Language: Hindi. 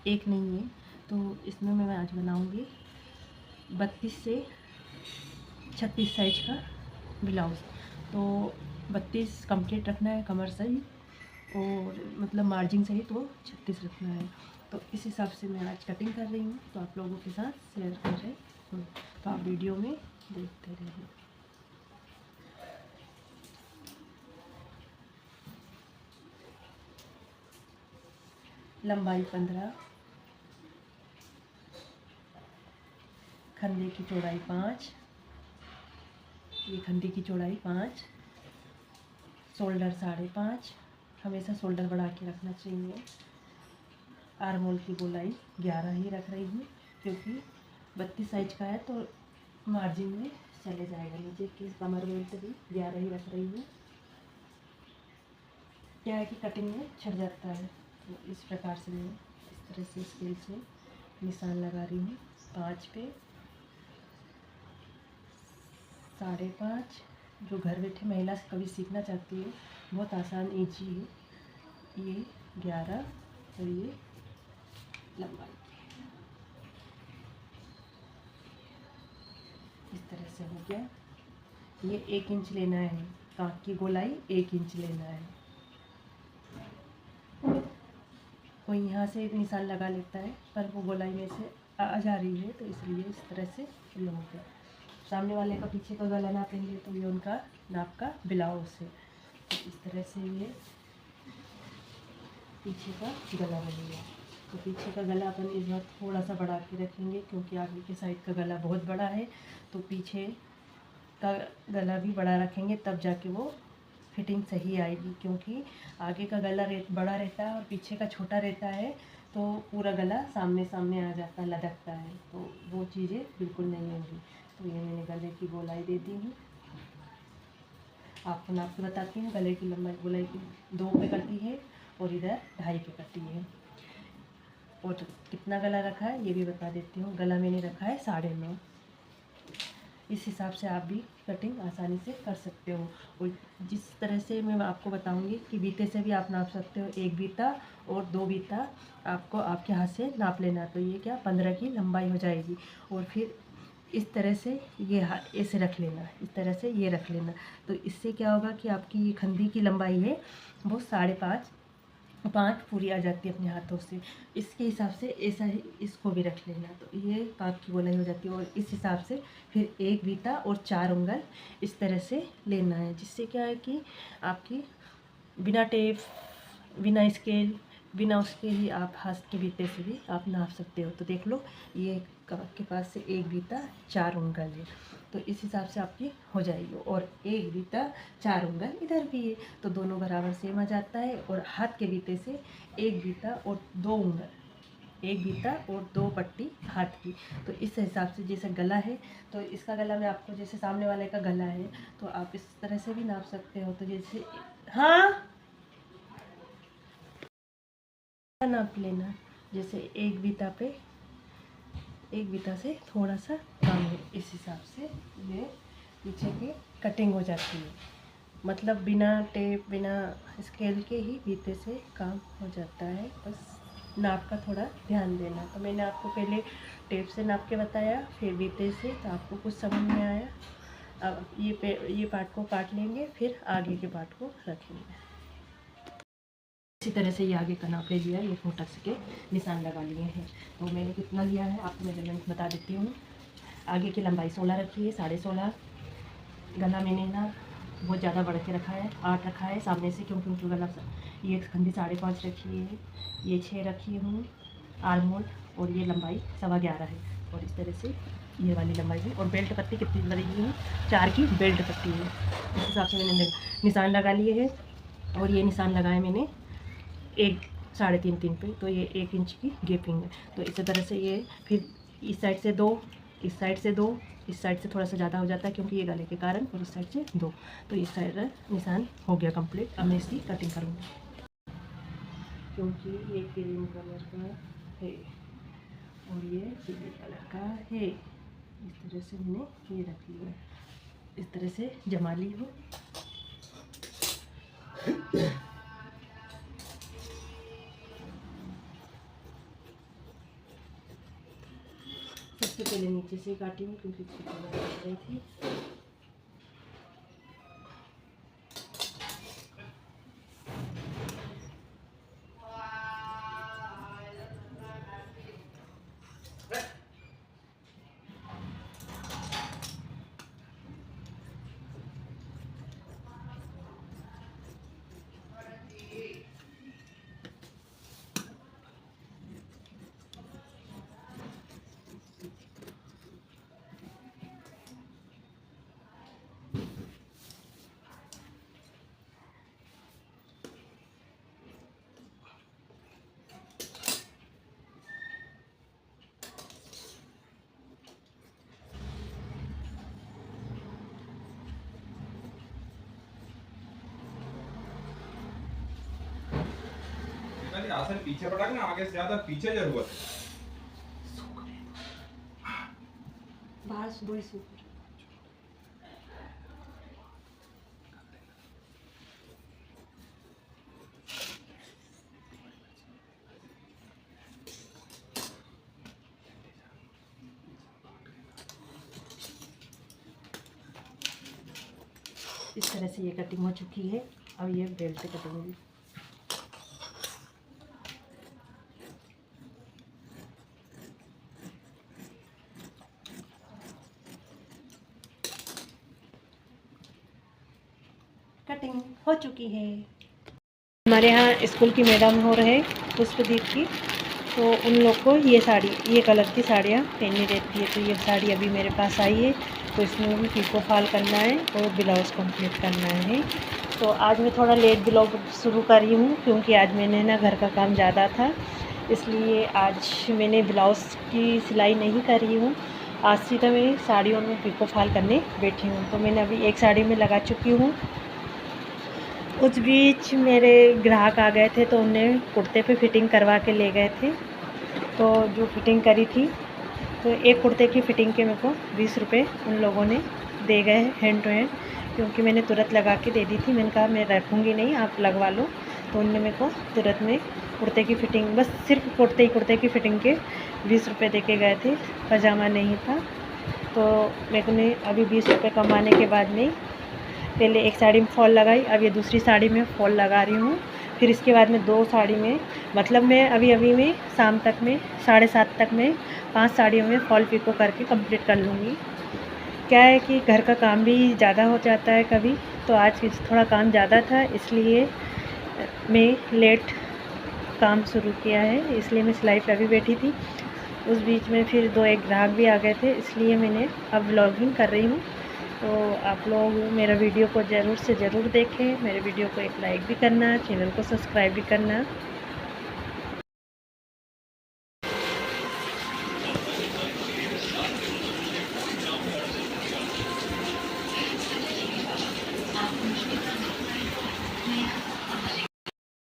एक नहीं है। तो इसमें मैं आज बनाऊंगी 32 से 36 साइज का ब्लाउज़। तो 32 कंप्लीट रखना है कमर सही, और मतलब मार्जिन सही तो 36 रखना है। तो इस हिसाब से मैं आज कटिंग कर रही हूँ, तो आप लोगों के साथ शेयर कर रहे हूँ। तो आप वीडियो में देखते रहिए। लंबाई 15, खंदे की चौड़ाई 5, ये खंदे की चौड़ाई 5, शोल्डर 5.5, हमेशा शोल्डर बढ़ा के रखना चाहिए। आर्म होल की गोलाई 11 ही रख रही हूँ, क्योंकि 32 साइज का है तो मार्जिन में चले जाएगा। नीचे की कमर बेल्ट भी 11 ही रख रही हूँ। क्या है कि कटिंग में छट जाता है, तो इस प्रकार से मैं इस तरह से स्केल से निशान लगा रही हूँ। 5 पे 5.5। जो घर बैठे महिला कभी सीखना चाहती है, बहुत आसान ईजी है। ये 11 और ये लंबाई इस तरह से हो गया। ये 1 इंच लेना है, कांच की गोलाई 1 इंच लेना है। कोई यहाँ से एक निशान लगा लेता है, पर वो गोलाई में से आ जा रही है, तो इसलिए इस तरह से लोगे। सामने वाले का पीछे का गला नापेंगे तो ये उनका नाप का ब्लाउज है। तो इस तरह से ये पीछे का गला बनेगा। तो पीछे का गला अपन इस बार थोड़ा सा बढ़ा के रखेंगे, क्योंकि आगे के साइड का गला बहुत बड़ा है। तो पीछे का गला भी बड़ा रखेंगे, तब जाके वो फिटिंग सही आएगी। क्योंकि आगे का गला बड़ा रहता है और पीछे का छोटा रहता है, तो पूरा गला सामने सामने आ जाता है, लटकता है, तो वो चीज़ें बिल्कुल नहीं होंगी। तो ये मैंने गले की गोलाई दे दी हूँ। आपको नाप के बताती हूँ। गले की लंबाई गोलाई की 2 पे कटी है और इधर 2.5 पे कटी है। और कितना गला रखा है ये भी बता देती हूँ। गला मैंने रखा है 9.5। इस हिसाब से आप भी कटिंग आसानी से कर सकते हो। और जिस तरह से मैं आपको बताऊंगी कि बीते से भी आप नाप सकते हो। 1 बीता और 2 बीता आपको आपके हाथ से नाप लेना। तो ये क्या 15 की लंबाई हो जाएगी। और फिर इस तरह से ये ऐसे रख लेना, इस तरह से ये रख लेना। तो इससे क्या होगा कि आपकी ये खंदी की लंबाई है वो 5.5 पूरी आ जाती है अपने हाथों से। इसके हिसाब से ऐसा ही इसको भी रख लेना। तो ये कांच की गोलाई हो जाती है। और इस हिसाब से फिर 1 बीता और 4 उंगल इस तरह से लेना है, जिससे क्या है कि आपकी बिना टेप, बिना स्केल, बिना उसके ही आप हाथ के बीते से भी आप नाप सकते हो। तो देख लो, ये आपके पास से 1 बीता 4 उंगल है, तो इस हिसाब से आपकी हो जाएगी। और 1 बीता 4 उंगल इधर भी है, तो दोनों बराबर सेम आ जाता है। और हाथ के बीते से 1 बीता और 2 उंगल, 1 बीता और 2 पट्टी हाथ की। तो इस हिसाब से जैसे गला है, तो इसका गला मैं आपको, जैसे सामने वाले का गला है तो आप इस तरह से भी नाप सकते हो। तो जैसे हाँ नाप लेना, जैसे 1 बीता पे 1 बीता से थोड़ा सा कम है, इस हिसाब से ये पीछे की कटिंग हो जाती है। मतलब बिना टेप, बिना स्केल के ही बीते से काम हो जाता है। बस नाप का थोड़ा ध्यान देना। तो मैंने आपको पहले टेप से नाप के बताया, फिर बीते से, तो आपको कुछ समझ में आया। अब ये पार्ट को काट लेंगे, फिर आगे के पार्ट को रखेंगे। इसी तरह से ये आगे का नाप ले लिया, ये फोटक के निशान लगा लिए हैं। तो मैंने कितना लिया है आपको मेजरमेंट बता देती हूँ। आगे की लंबाई 16 रखी है, 16.5। गला मैंने ना बहुत ज़्यादा बढ़ के रखा है, 8 रखा है सामने से, क्योंकि उनकी गला ये खंडी 5.5 रखी है, ये 6 रखी हूँ आर्म होल, और ये लंबाई 11.25 है। और इस तरह से ये वाली लंबाई भी। और बेल्ट पट्टी कितनी लगेगी है, 4 की बेल्ट पट्टी है। इस हिसाब से मैंने निशान लगा लिए हैं। और ये निशान लगाए मैंने 3.5 पे, तो ये 1 इंच की गैपिंग है। तो इसी तरह से ये फिर इस साइड से 2, इस साइड से 2, इस साइड से थोड़ा सा ज़्यादा हो जाता है क्योंकि ये गले के कारण, और इस साइड से 2। तो इस साइड निशान हो गया कंप्लीट। अब मैं इसकी कटिंग करूँगी, क्योंकि ये क्रीम कलर का है और ये पीले कलर का है। इस तरह से मैंने ये रख लिया, इस तरह से जमा ली हूँ। सबसे पहले नीचे से काटी हूँ क्योंकि फिटिंग लग रही थी। आसन पीछे पटक ना, आगे से ज्यादा पीछे जरूरत है। बाहर सुबह सूख इस तरह से ये कटिंग हो चुकी है। अब ये बेल्ट से कटूंगी। कटिंग हो चुकी है। हमारे यहाँ स्कूल की मैडम हो रहे पुष्पदीप की, तो उन लोग को ये साड़ी, ये कलर की साड़ियाँ पहननी रहती है। तो ये साड़ी अभी मेरे पास आई है, तो इसमें भी पिको फॉल करना है और ब्लाउज़ कंप्लीट करना है। तो आज मैं थोड़ा लेट ब्लॉग शुरू कर रही हूँ क्योंकि आज मैंने ना घर का काम ज़्यादा था, इसलिए आज मैंने ब्लाउज़ की सिलाई नहीं कर रही हूँ। आज सीधा मैं साड़ियों में पिको फॉल करने बैठी हूँ। तो मैंने अभी एक साड़ी में लगा चुकी हूँ। उस बीच मेरे ग्राहक आ गए थे, तो उन्हें कुर्ते पे फिटिंग करवा के ले गए थे। तो जो फिटिंग करी थी, तो एक कुर्ते की फ़िटिंग के मेरे को 20 रुपये उन लोगों ने दे गए हैंड टू हैंड, क्योंकि मैंने तुरंत लगा के दे दी थी। मैंने कहा मैं रखूँगी नहीं, आप लगवा लो। तो उनने मेरे को तुरंत में कुर्ते की फ़िटिंग, बस सिर्फ कुर्ते की फ़िटिंग के 20 रुपये दे के गए थे, पजामा नहीं था। तो मेरे को ने अभी 20 रुपये कमाने के बाद में पहले एक साड़ी में फॉल लगाई, अब ये दूसरी साड़ी में फॉल लगा रही हूँ। फिर इसके बाद में 2 साड़ी में, मतलब मैं अभी में शाम तक में 7:30 तक में 5 साड़ियों में फॉल पिको करके कंप्लीट कर लूँगी। क्या है कि घर का काम भी ज़्यादा हो जाता है कभी, तो आज थोड़ा काम ज़्यादा था, इसलिए मैं लेट काम शुरू किया है। इसलिए मैं सिलाई पे अभी बैठी थी। उस बीच में फिर 2-1 ग्राहक भी आ गए थे, इसलिए मैंने अब व्लॉगिंग कर रही हूँ। तो आप लोग मेरा वीडियो को ज़रूर से ज़रूर देखें। मेरे वीडियो को एक लाइक भी करना, चैनल को सब्सक्राइब भी करना।